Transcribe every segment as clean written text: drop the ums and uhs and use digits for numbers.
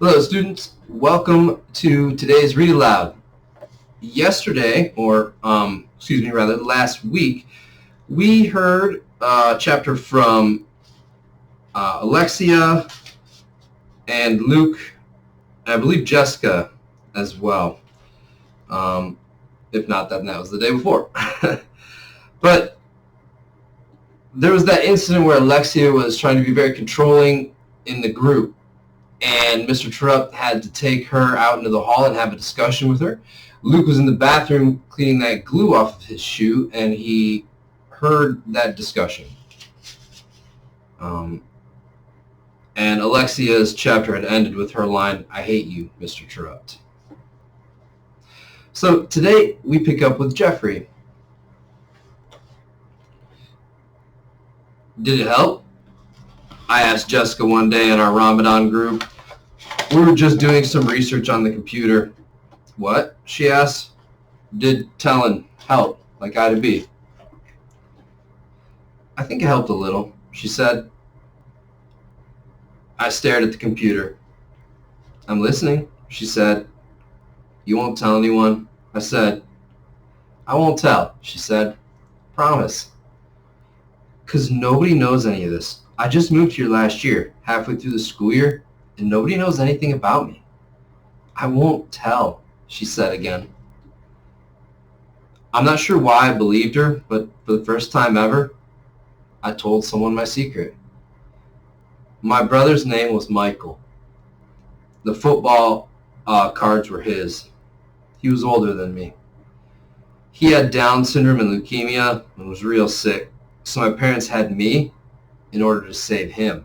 Hello students, welcome to today's Read Aloud. Yesterday, or last week, we heard a chapter from Alexia and Luke, and I believe Jessica as well. If not, then that was the day before. But there was that incident where Alexia was trying to be very controlling in the group, and Mr. Terupt had to take her out into the hall and have a discussion with her. Luke was in the bathroom cleaning that glue off of his shoe, and he heard that discussion. And Alexia's chapter had ended with her line, "I hate you, Mr. Terupt." So today we pick up with Jeffrey. Did it help? I asked Jessica one day in our Ramadan group. We were just doing some research on the computer. What? She asked. Did telling help, like I to B? I think it helped a little, she said. I stared at the computer. I'm listening, she said. You won't tell anyone? I said. I won't tell, she said. Promise. 'Cause nobody knows any of this. I just moved here last year, halfway through the school year, and nobody knows anything about me. I won't tell, she said again. I'm not sure why I believed her, but for the first time ever, I told someone my secret. My brother's name was Michael. The football cards were his. He was older than me. He had Down syndrome and leukemia and was real sick, so my parents had me in order to save him.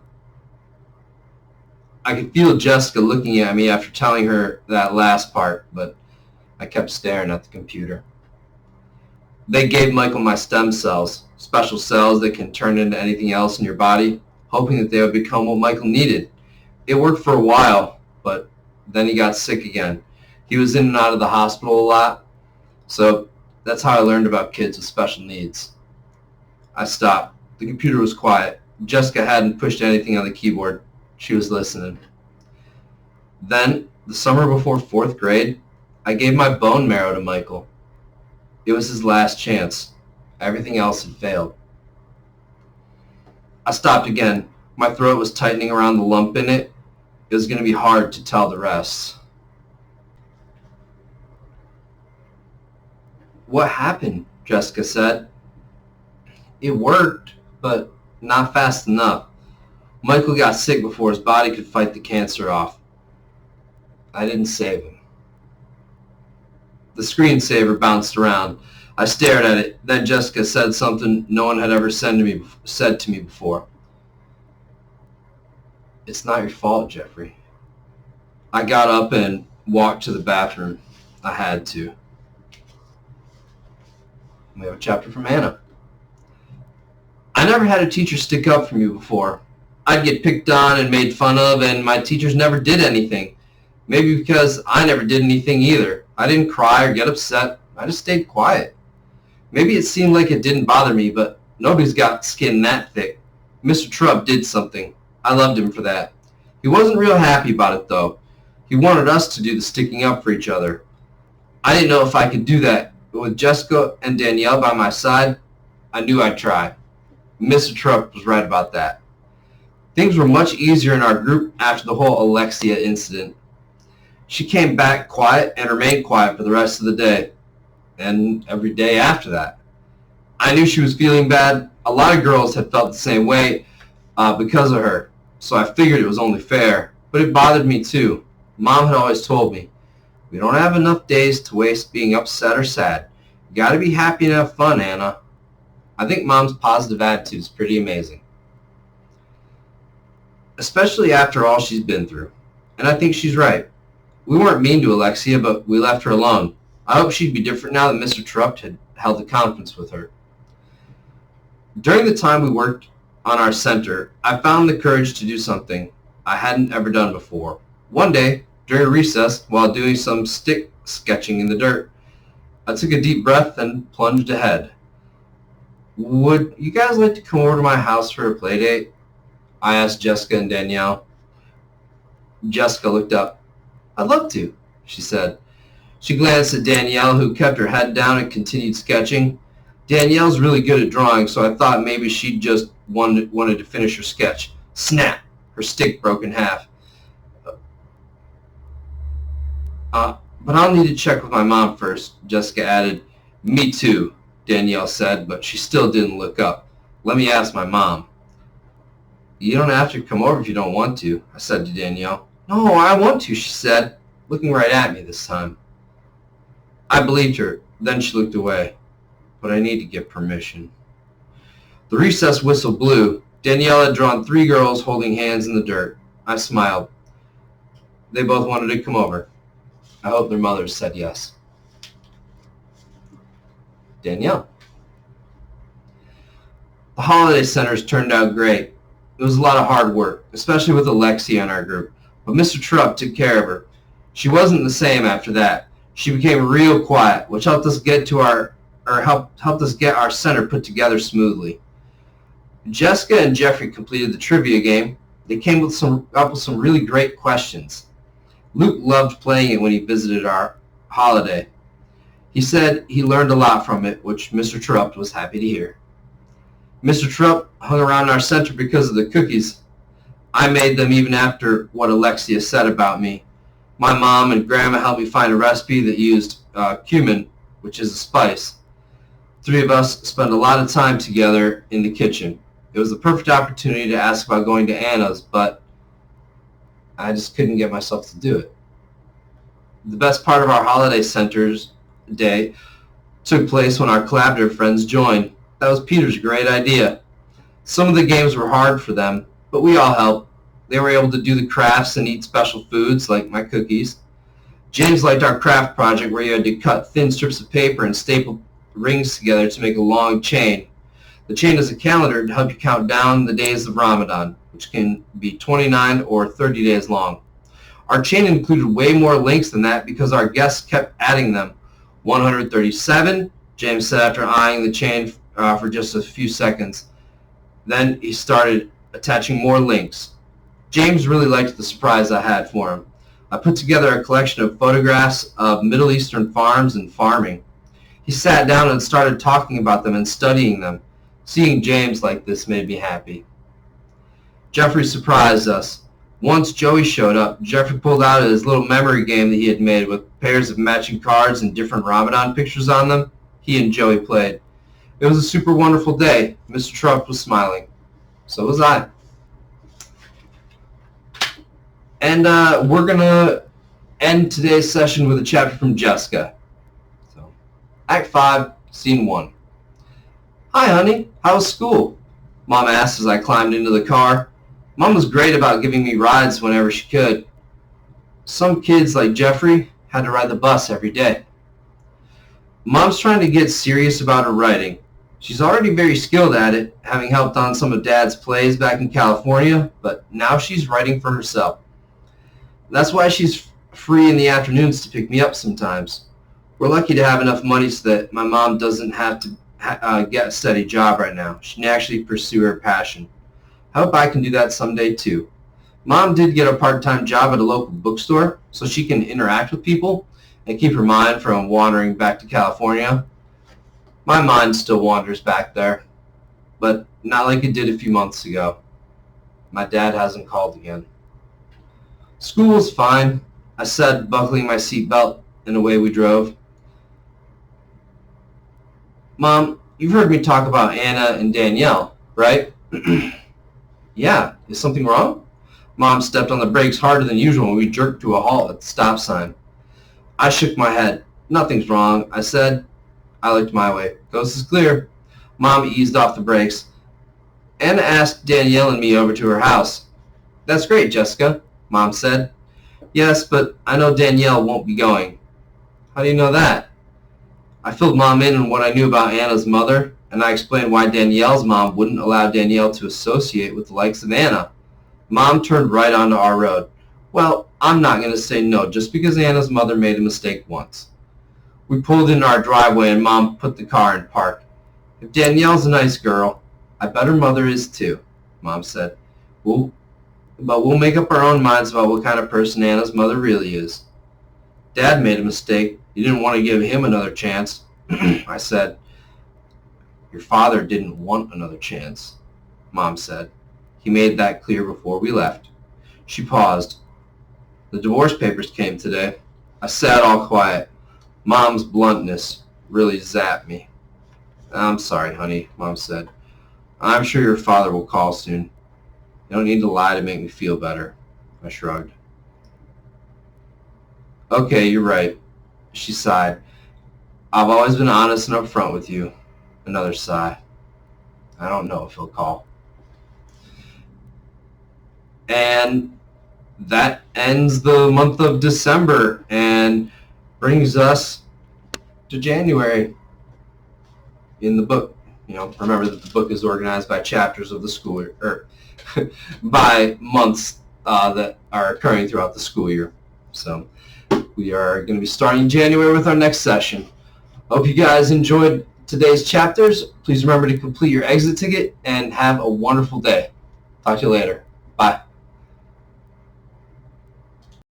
I could feel Jessica looking at me after telling her that last part, but I kept staring at the computer. They gave Michael my stem cells, special cells that can turn into anything else in your body, hoping that they would become what Michael needed. It worked for a while, but then he got sick again. He was in and out of the hospital a lot, so that's how I learned about kids with special needs. I stopped. The computer was quiet. Jessica hadn't pushed anything on the keyboard. She was listening. Then, the summer before 4th grade, I gave my bone marrow to Michael. It was his last chance. Everything else had failed. I stopped again. My throat was tightening around the lump in it. It was going to be hard to tell the rest. What happened? Jessica said. It worked, but not fast enough. Michael got sick before his body could fight the cancer off. I didn't save him. The screensaver bounced around. I stared at it. Then Jessica said something no one had ever said to me before. It's not your fault, Jeffrey. I got up and walked to the bathroom. I had to. We have a chapter from Anna. I never had a teacher stick up for me before. I'd get picked on and made fun of, and my teachers never did anything. Maybe because I never did anything either. I didn't cry or get upset. I just stayed quiet. Maybe it seemed like it didn't bother me, but nobody's got skin that thick. Mr. Terupt did something. I loved him for that. He wasn't real happy about it, though. He wanted us to do the sticking up for each other. I didn't know if I could do that, but with Jessica and Danielle by my side, I knew I'd try. Mr. Terupt was right about that. Things were much easier in our group after the whole Alexia incident. She came back quiet and remained quiet for the rest of the day, and every day after that. I knew she was feeling bad. A lot of girls had felt the same way because of her, so I figured it was only fair, but it bothered me too. Mom had always told me, we don't have enough days to waste being upset or sad. You gotta be happy and have fun, Anna. I think Mom's positive attitude is pretty amazing. Especially after all she's been through. And I think she's right. We weren't mean to Alexia, but we left her alone. I hope she'd be different now that Mr. Terupt had held a conference with her. During the time we worked on our center, I found the courage to do something I hadn't ever done before. One day, during recess, while doing some stick sketching in the dirt, I took a deep breath and plunged ahead. Would you guys like to come over to my house for a play date? I asked Jessica and Danielle. Jessica looked up. "I'd love to," she said. She glanced at Danielle, who kept her head down and continued sketching. Danielle's really good at drawing, so I thought maybe she just wanted to finish her sketch. Snap! Her stick broke in half. But I'll need to check with my mom first," Jessica added. "Me too," Danielle said, but she still didn't look up. "Let me ask my mom." "You don't have to come over if you don't want to," I said to Danielle. "No, I want to," she said, looking right at me this time. I believed her. Then she looked away. "But I need to get permission." The recess whistle blew. Danielle had drawn 3 girls holding hands in the dirt. I smiled. They both wanted to come over. I hope their mothers said yes. Danielle. The holiday centers turned out great. It was a lot of hard work, especially with Alexia in our group, but Mr. Terupt took care of her. She wasn't the same after that. She became real quiet, which helped us get our center put together smoothly. Jessica and Jeffrey completed the trivia game. They came up with some really great questions. Luke loved playing it when he visited our holiday. He said he learned a lot from it, which Mr. Terupt was happy to hear. Mr. Terupt hung around our center because of the cookies. I made them even after what Alexia said about me. My mom and Grandma helped me find a recipe that used cumin, which is a spice. 3 of us spent a lot of time together in the kitchen. It was the perfect opportunity to ask about going to Anna's, but I just couldn't get myself to do it. The best part of our holiday centers day took place when our collaborative friends joined. That was Peter's great idea. Some of the games were hard for them, but we all helped. They were able to do the crafts and eat special foods like my cookies. James liked our craft project where you had to cut thin strips of paper and staple rings together to make a long chain. The chain is a calendar to help you count down the days of Ramadan, which can be 29 or 30 days long. Our chain included way more links than that because our guests kept adding them. 137, James said after eyeing the chain for just a few seconds. Then he started attaching more links. James really liked the surprise I had for him. I put together a collection of photographs of Middle Eastern farms and farming. He sat down and started talking about them and studying them. Seeing James like this made me happy. Jeffrey surprised us. Once Joey showed up, Jeffrey pulled out his little memory game that he had made with pairs of matching cards and different Ramadan pictures on them. He and Joey played. It was a super wonderful day. Mr. Terupt was smiling. So was I. And we're going to end today's session with a chapter from Jessica. So, Act 5, Scene 1. "Hi, honey. How was school?" Mom asked as I climbed into the car. Mom was great about giving me rides whenever she could. Some kids, like Jeffrey, had to ride the bus every day. Mom's trying to get serious about her writing. She's already very skilled at it, having helped on some of Dad's plays back in California, but now she's writing for herself. That's why she's free in the afternoons to pick me up sometimes. We're lucky to have enough money so that my mom doesn't have to get a steady job right now. She can actually pursue her passion. I hope I can do that someday too. Mom did get a part-time job at a local bookstore so she can interact with people and keep her mind from wandering back to California. My mind still wanders back there, but not like it did a few months ago. My dad hasn't called again. "School was fine," I said, buckling my seatbelt, and away we drove. "Mom, you've heard me talk about Anna and Danielle, right?" "Yeah, is something wrong?" Mom stepped on the brakes harder than usual when we jerked to a halt at the stop sign. I shook my head. "Nothing's wrong," I said. I looked my way. "Coast is clear." Mom eased off the brakes. "Anna asked Danielle and me over to her house." "That's great, Jessica," Mom said. "Yes, but I know Danielle won't be going." "How do you know that?" I filled Mom in on what I knew about Anna's mother, and I explained why Danielle's mom wouldn't allow Danielle to associate with the likes of Anna. Mom turned right onto our road. "Well, I'm not going to say no just because Anna's mother made a mistake once." We pulled into our driveway and Mom put the car in park. "If Danielle's a nice girl, I bet her mother is too," Mom said. "Well, but we'll make up our own minds about what kind of person Anna's mother really is. Dad made a mistake. You didn't want to give him another chance. I said. Your father didn't want another chance, Mom said. He made that clear before we left. She paused. The divorce papers came today. I sat all quiet. Mom's bluntness really zapped me. I'm sorry, honey, Mom said. I'm sure your father will call soon. You don't need to lie to make me feel better. I shrugged. Okay, you're right, she sighed. I've always been honest and upfront with you. Another sigh. I don't know if he'll call. And that ends the month of December and brings us to January in the book. Remember that the book is organized by chapters of the school year, or by months that are occurring throughout the school year. So we are going to be starting January with our next session. Hope you guys enjoyed today's chapters. Please remember to complete your exit ticket and have a wonderful day. Talk to you later. Bye.